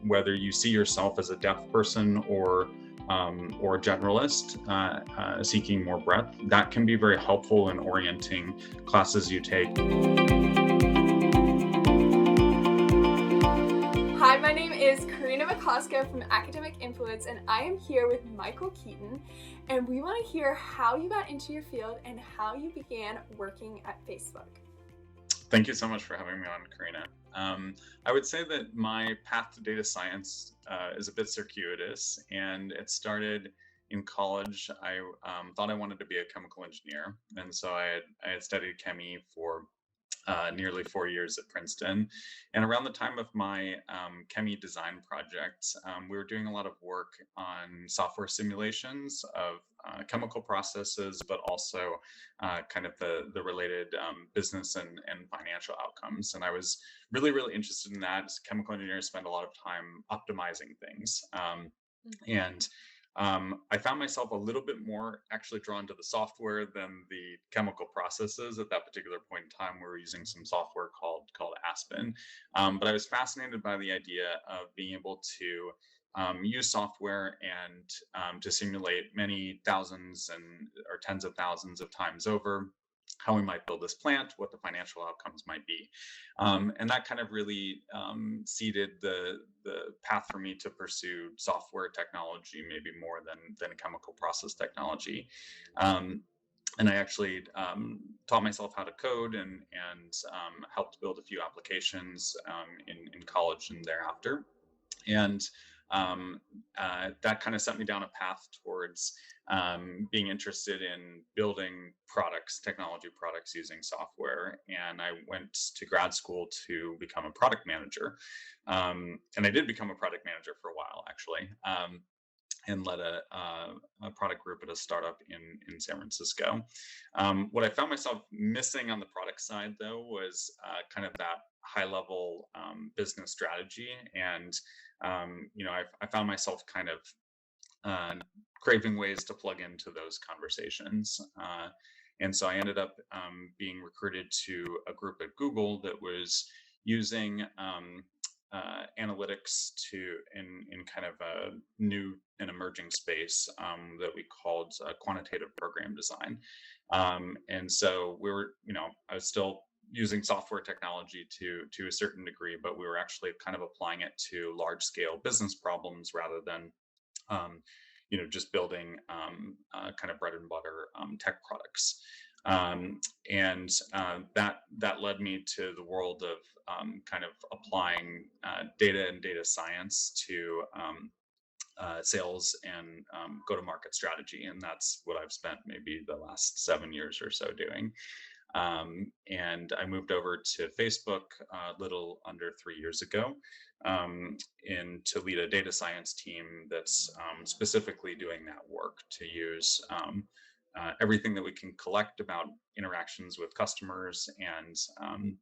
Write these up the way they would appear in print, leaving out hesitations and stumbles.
whether you see yourself as a deaf person or generalist seeking more breadth, that can be very helpful in orienting classes you take. Hi, my name is Karina McCosker from Academic Influence, and I am here with Michael Keaton, and we want to hear how you got into your field and how you began working at Facebook. Thank you so much for having me on, Karina. I would say that my path to data science is a bit circuitous, and it started in college. I thought I wanted to be a chemical engineer, and so I had studied chemistry for nearly 4 years at Princeton. And around the time of my chemie design project, we were doing a lot of work on software simulations of chemical processes, but also kind of the related business and financial outcomes. And I was really interested in that. Chemical engineers spend a lot of time optimizing things. And I found myself a little bit more actually drawn to the software than the chemical processes. At that particular point in time, we were using some software called Aspen. But I was fascinated by the idea of being able to use software and to simulate many thousands or tens of thousands of times over how we might build this plant, what the financial outcomes might be. And that kind of really seeded the path for me to pursue software technology, maybe more than chemical process technology. And I actually taught myself how to code and helped build a few applications in college and thereafter. And that kind of set me down a path towards being interested in building technology products using software. And I went to grad school to become a product manager. And I did become a product manager for a while, actually, and led a product group at a startup in San Francisco. What I found myself missing on the product side, though, was kind of that high level business strategy. And I found myself kind of craving ways to plug into those conversations. And so I ended up being recruited to a group at Google that was using analytics in kind of a new and emerging space that we called quantitative program design. And so I was still using software technology to a certain degree, but we were actually kind of applying it to large scale business problems rather than just building kind of bread and butter tech products. And that led me to the world of kind of applying data and data science to sales and go-to-market strategy. And that's what I've spent maybe the last 7 years or so doing. And I moved over to Facebook a little under 3 years ago and to lead a data science team that's specifically doing that work to use everything that we can collect about interactions with customers and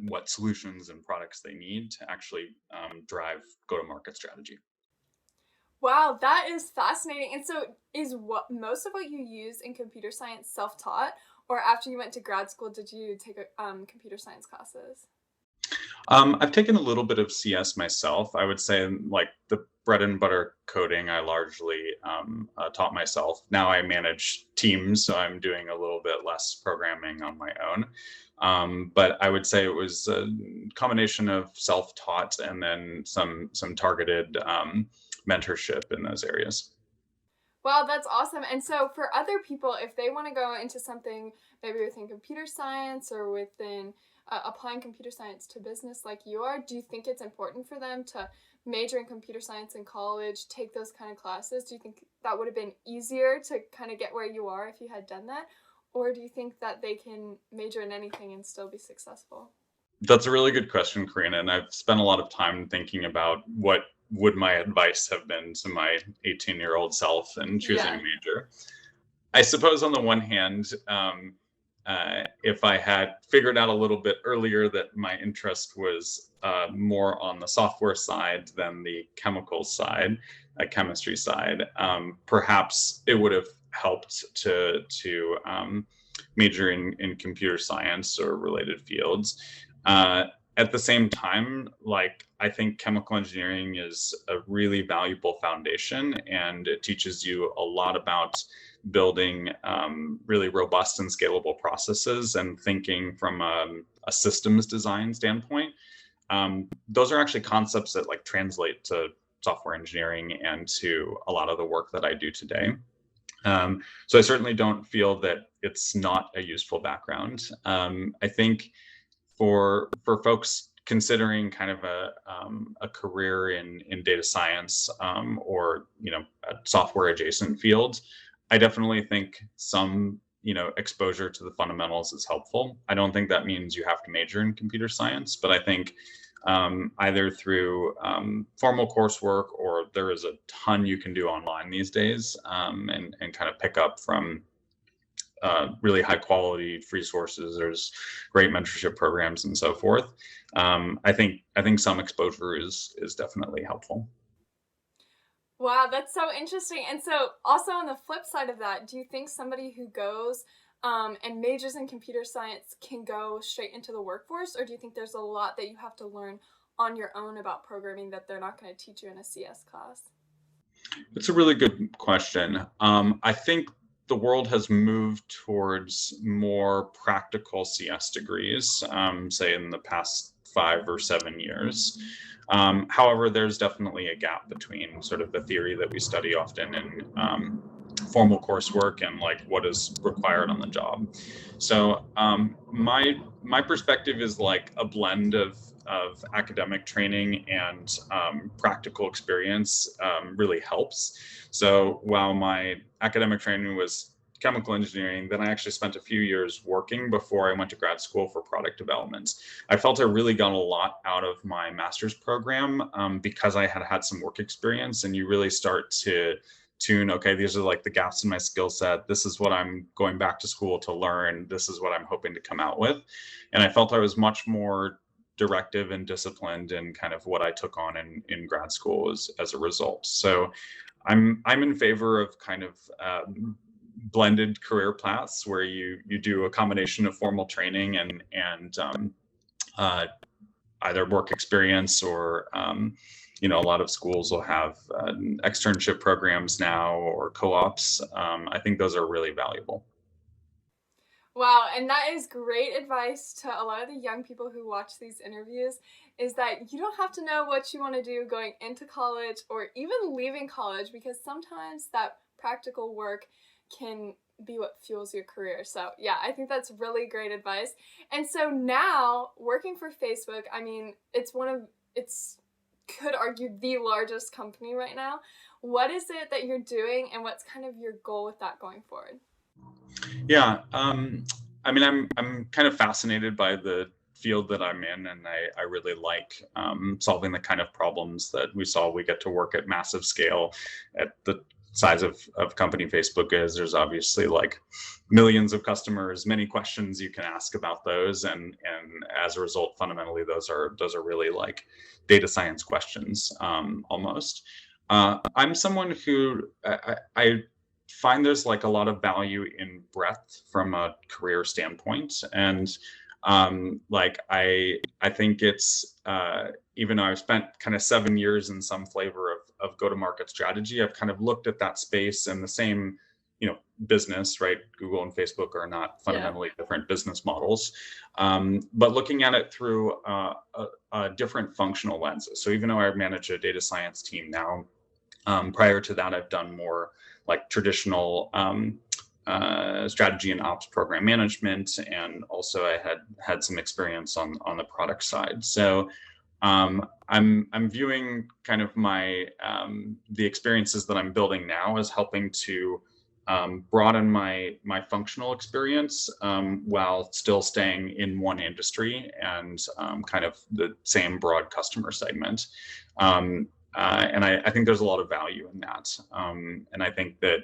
what solutions and products they need to actually drive go-to-market strategy. Wow, that is fascinating. And so is most of what you use in computer science self-taught, or after you went to grad school, did you take computer science classes? I've taken a little bit of CS myself. I would say like the bread and butter coding, I largely taught myself. Now I manage teams, so I'm doing a little bit less programming on my own. But I would say it was a combination of self-taught and then some targeted mentorship in those areas. Wow, that's awesome. And so for other people, if they want to go into something maybe within computer science or within applying computer science to business like you are, do you think it's important for them to major in computer science in college, take those kind of classes? Do you think that would have been easier to kind of get where you are if you had done that? Or do you think that they can major in anything and still be successful? That's a really good question, Karina. And I've spent a lot of time thinking about what would my advice have been to my 18-year-old self in choosing a major. I suppose on the one hand, if I had figured out a little bit earlier that my interest was more on the software side than the chemical side, chemistry side, perhaps it would have helped to major in computer science or related fields. at the same time, like, I think chemical engineering is a really valuable foundation, and it teaches you a lot about building really robust and scalable processes and thinking from a systems design standpoint. Those are actually concepts that like translate to software engineering and to a lot of the work that I do today. So I certainly don't feel that it's not a useful background. I think for folks considering kind of a career in data science, or a software adjacent field, I definitely think some exposure to the fundamentals is helpful. I don't think that means you have to major in computer science, but I think either through formal coursework, or there is a ton you can do online these days, and kind of pick up from really high quality free sources. There's great mentorship programs and so forth. I think some exposure is definitely helpful. Wow, that's so interesting. And so, also on the flip side of that, do you think somebody who goes and majors in computer science can go straight into the workforce, or do you think there's a lot that you have to learn on your own about programming that they're not going to teach you in a CS class? It's a really good question. I think the world has moved towards more practical CS degrees, say in the past 5 or 7 years. However, there's definitely a gap between sort of the theory that we study often in formal coursework and like what is required on the job. So my perspective is like a blend of academic training and practical experience really helps. So while my academic training was chemical engineering, then I actually spent a few years working before I went to grad school for product development. I felt I really got a lot out of my master's program because I had had some work experience, and you really start to tune, okay, these are like the gaps in my skill set. This is what I'm going back to school to learn. This is what I'm hoping to come out with. And I felt I was much more directive and disciplined in kind of what I took on in grad school as a result. So I'm in favor of kind of blended career paths where you do a combination of formal training and either work experience, or a lot of schools will have externship programs now, or co-ops. I think those are really valuable. Wow, and that is great advice to a lot of the young people who watch these interviews, is that you don't have to know what you want to do going into college or even leaving college, because sometimes that practical work can be what fuels your career. So yeah, I think that's really great advice. And so now, working for Facebook, I mean, it's could argue the largest company right now. What is it that you're doing, and what's kind of your goal with that going forward? Yeah, I mean, I'm kind of fascinated by the field that I'm in, and I really like solving the kind of problems that we solve. We get to work at massive scale at the size of company Facebook is. There's obviously like millions of customers, many questions you can ask about those, and as a result, fundamentally, those are really like data science questions, almost. I'm someone who I find there's like a lot of value in breadth from a career standpoint, and like I think it's even though I've spent kind of 7 years in some flavor of go-to-market strategy, I've kind of looked at that space and the same business, right? Google and Facebook are not fundamentally different business models, but looking at it through a different functional lenses. So even though I manage a data science team now, prior to that, I've done more like traditional strategy and ops program management, and also I had some experience on the product side. So I'm viewing kind of my the experiences that I'm building now as helping to broaden my functional experience, while still staying in one industry and kind of the same broad customer segment. And I think there's a lot of value in that. And I think that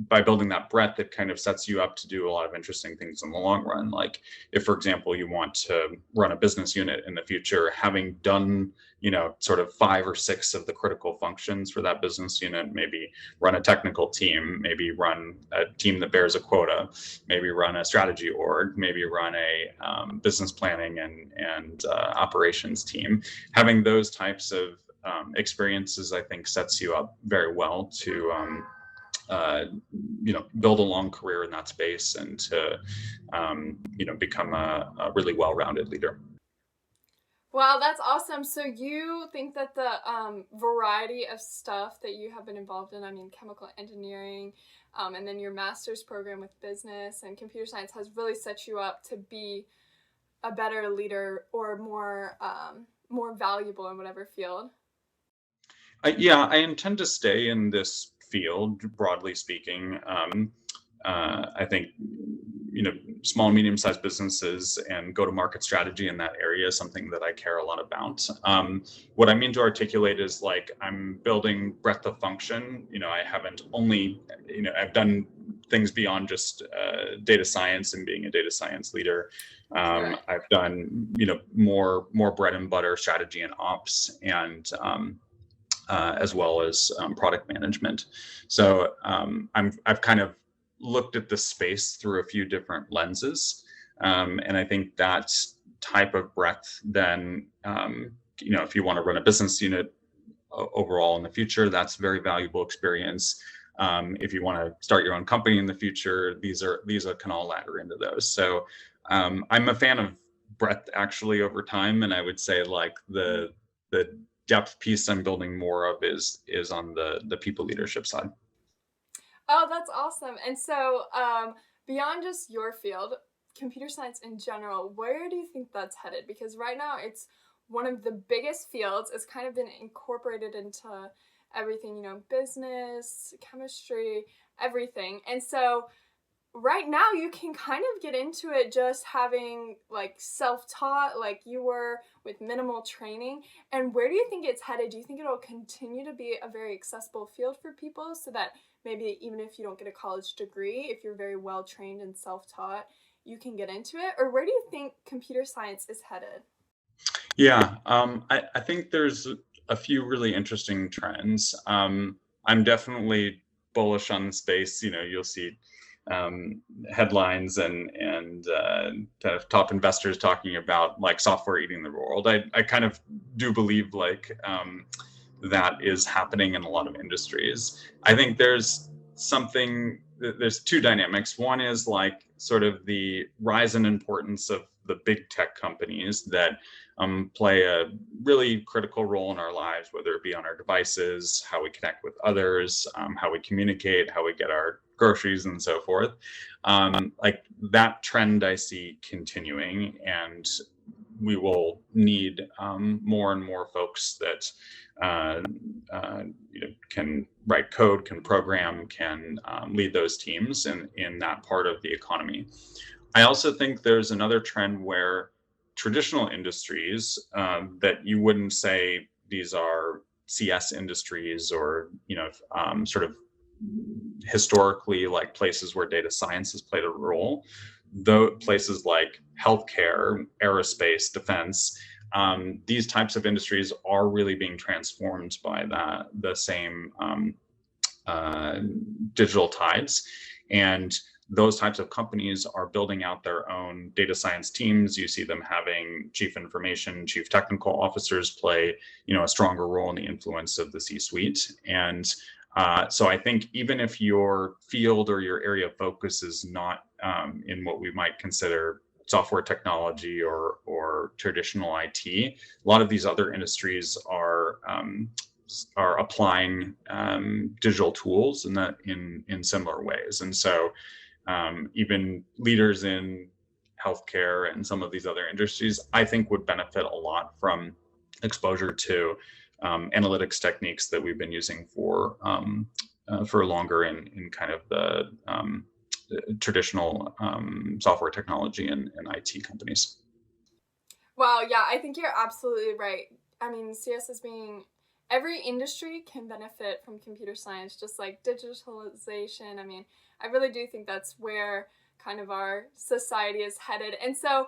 by building that breadth, it kind of sets you up to do a lot of interesting things in the long run. Like if, for example, you want to run a business unit in the future, having done, sort of 5 or 6 of the critical functions for that business unit, maybe run a technical team, maybe run a team that bears a quota, maybe run a strategy org, maybe run a business planning and operations team. Having those types of experiences, I think, sets you up very well to build a long career in that space and to become a really well-rounded leader. Wow, that's awesome. So you think that the variety of stuff that you have been involved in, I mean, chemical engineering, and then your master's program with business and computer science has really set you up to be a better leader or more valuable in whatever field? I intend to stay in this field, broadly speaking. I think small, medium-sized businesses and go-to-market strategy in that area is something that I care a lot about. What I mean to articulate is like I'm building breadth of function. I haven't only, I've done things beyond just data science and being a data science leader. Right. I've done more bread and butter strategy and ops and as well as product management. So I've kind of looked at the space through a few different lenses, and I think that type of breadth then if you want to run a business unit overall in the future, that's very valuable experience. If you want to start your own company in the future, these can all ladder into those. So I'm a fan of breadth actually over time, and I would say like the depth piece I'm building more of is on the people leadership side. Oh, that's awesome. And so, beyond just your field, computer science in general, where do you think that's headed? Because right now it's one of the biggest fields. It's kind of been incorporated into everything, business, chemistry, everything. And so, right now you can kind of get into it just having like self-taught like you were with minimal training. And where do you think it's headed? Do you think it'll continue to be a very accessible field for people so that maybe even if you don't get a college degree, if you're very well trained and self-taught, you can get into it? Or where do you think computer science is headed? Yeah, I think there's a few really interesting trends. I'm definitely bullish on the space. You'll see headlines and kind of top investors talking about like software eating the world. I kind of do believe like that is happening in a lot of industries. I think there's two dynamics. One is like sort of the rise in importance of the big tech companies that play a really critical role in our lives, whether it be on our devices, how we connect with others, how we communicate, how we get our groceries and so forth. Like that trend I see continuing, and we will need more and more folks that can write code, can program, can lead those teams in that part of the economy. I also think there's another trend where traditional industries that you wouldn't say these are CS industries or sort of historically like places where data science has played a role, though places like healthcare, aerospace, defense, these types of industries are really being transformed by the same digital tides. And those types of companies are building out their own data science teams. You see them having chief information, chief technical officers play, a stronger role in the influence of the C-suite. And so I think even if your field or your area of focus is not in what we might consider software technology or traditional IT, a lot of these other industries are applying digital tools in similar ways. And so even leaders in healthcare and some of these other industries, I think would benefit a lot from exposure to analytics techniques that we've been using for longer in kind of the traditional software technology and IT companies. Wow, yeah, I think you're absolutely right. I mean, CS is being every industry can benefit from computer science, just like digitalization. I mean, I really do think that's where kind of our society is headed. And so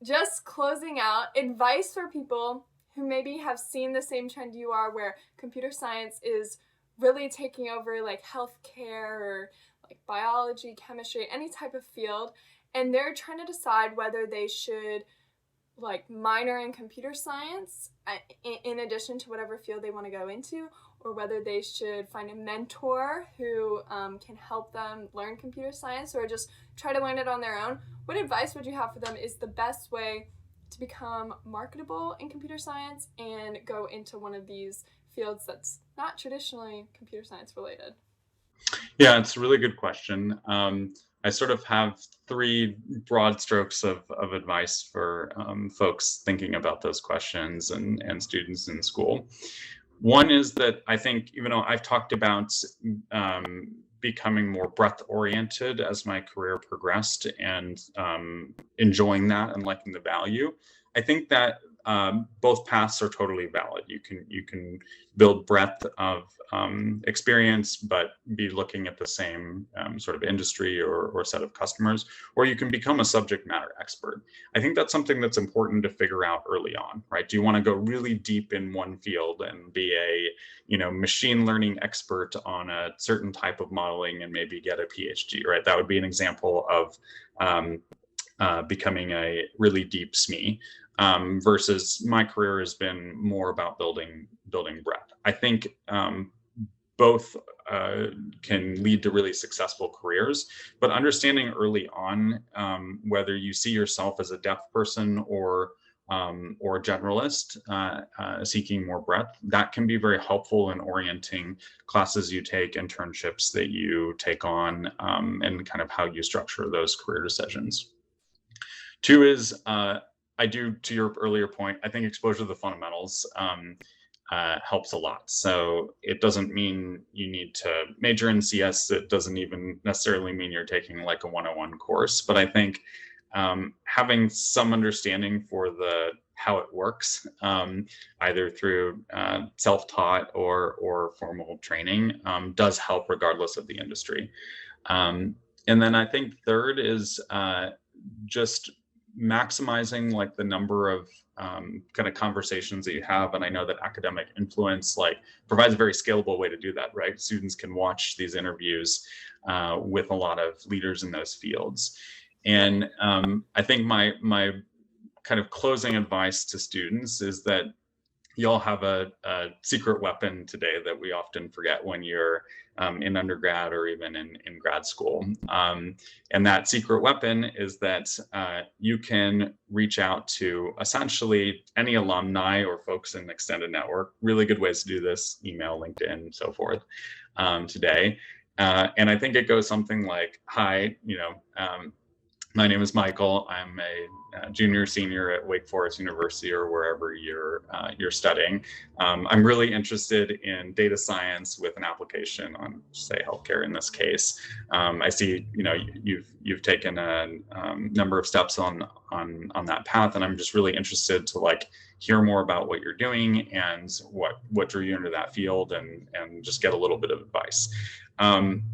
just closing out, advice for people who maybe have seen the same trend you are, where computer science is really taking over like healthcare or like biology, chemistry, any type of field, and they're trying to decide whether they should like minor in computer science in addition to whatever field they want to go into, or whether they should find a mentor who can help them learn computer science, or just try to learn it on their own. What advice would you have for them is the best way to become marketable in computer science and go into one of these fields that's not traditionally computer science related? Yeah, it's a really good question. I sort of have three broad strokes of advice for folks thinking about those questions and students in school. One is that I think, even though I've talked about becoming more breadth oriented as my career progressed and enjoying that and liking the value, I think that both paths are totally valid. You can build breadth of experience, but be looking at the same sort of industry or set of customers, or you can become a subject matter expert. I think that's something that's important to figure out early on, right? Do you want to go really deep in one field and be a machine learning expert on a certain type of modeling and maybe get a PhD, right? That would be an example of becoming a really deep SME. Versus my career has been more about building breadth. I think both can lead to really successful careers, but understanding early on whether you see yourself as a deaf person or a generalist seeking more breadth, that can be very helpful in orienting classes you take, internships that you take on, and kind of how you structure those career decisions. Two is, I do, to your earlier point, I think exposure to the fundamentals helps a lot. So it doesn't mean you need to major in CS. It doesn't even necessarily mean you're taking like a 101 course. But I think having some understanding for how it works, either through self-taught or formal training, does help regardless of the industry. And then I think third is just maximizing like the number of kind of conversations that you have. And I know that academic influence like provides a very scalable way to do that, right? Students can watch these interviews with a lot of leaders in those fields. And I think my kind of closing advice to students is that you all have a secret weapon today that we often forget when you're in undergrad or even in grad school. And that secret weapon is that you can reach out to essentially any alumni or folks in extended network. Really good ways to do this: email, LinkedIn, so forth today. And I think it goes something like, hi, my name is Michael. I'm a junior, senior at Wake Forest University or wherever you're studying. I'm really interested in data science with an application on, say, healthcare in this case. I see, you've taken a number of steps on that path, and I'm just really interested to like hear more about what you're doing and what drew you into that field, and just get a little bit of advice.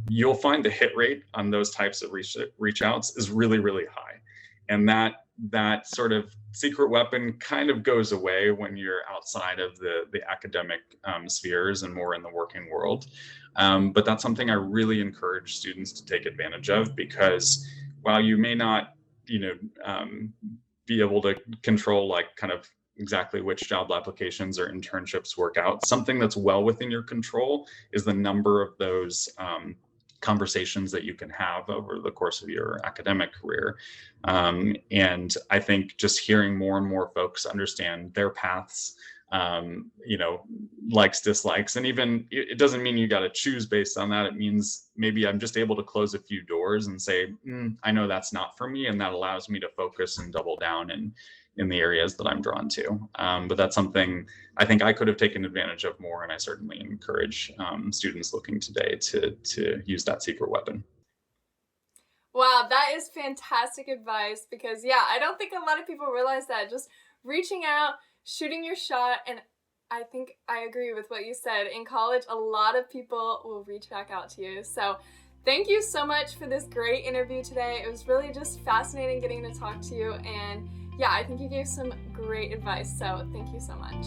You'll find the hit rate on those types of reach outs is really, really high. And that sort of secret weapon kind of goes away when you're outside of the academic spheres and more in the working world. But that's something I really encourage students to take advantage of, because while you may not, be able to control like kind of exactly which job applications or internships work out, something that's well within your control is the number of those conversations that you can have over the course of your academic career. And I think just hearing more and more folks understand their paths, likes, dislikes, and even it doesn't mean you got to choose based on that. It means maybe I'm just able to close a few doors and say, I know that's not for me, and that allows me to focus and double down in the areas that I'm drawn to. But that's something I think I could have taken advantage of more, and I certainly encourage students looking today to use that secret weapon. Wow, that is fantastic advice, because I don't think a lot of people realize that just reaching out, shooting your shot, and I think I agree with what you said. In college, a lot of people will reach back out to you. So thank you so much for this great interview today. It was really just fascinating getting to talk to you. And yeah, I think you gave some great advice. So thank you so much.